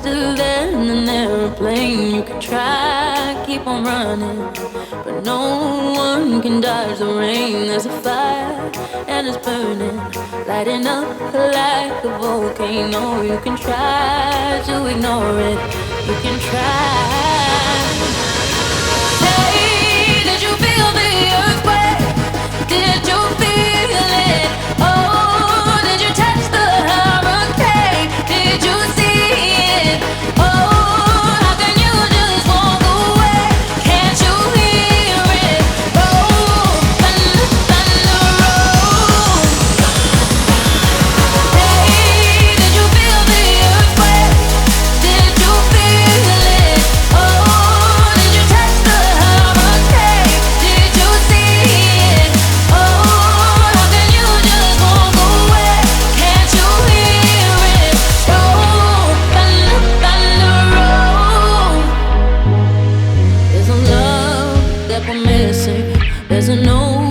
faster than an airplane. You can try, keep on running, but no one can dodge the rain. There's a fire and it's burning, lighting up like a volcano. You can try to ignore it, you can try. Hey, did you feel the earthquake? Did you feel it? Oh, did you touch the hurricane? Did you see it? Oh, how can you just walk away? Can't you hear it? Oh, thunder, thunder roll. Hey, did you feel the earthquake? Did you feel it? Oh, did you touch the hurricane? Did you see it? Oh, how can you just walk away? Can't you hear it? Oh, thunder, thunder roll. There's a love that we're missing. There's an old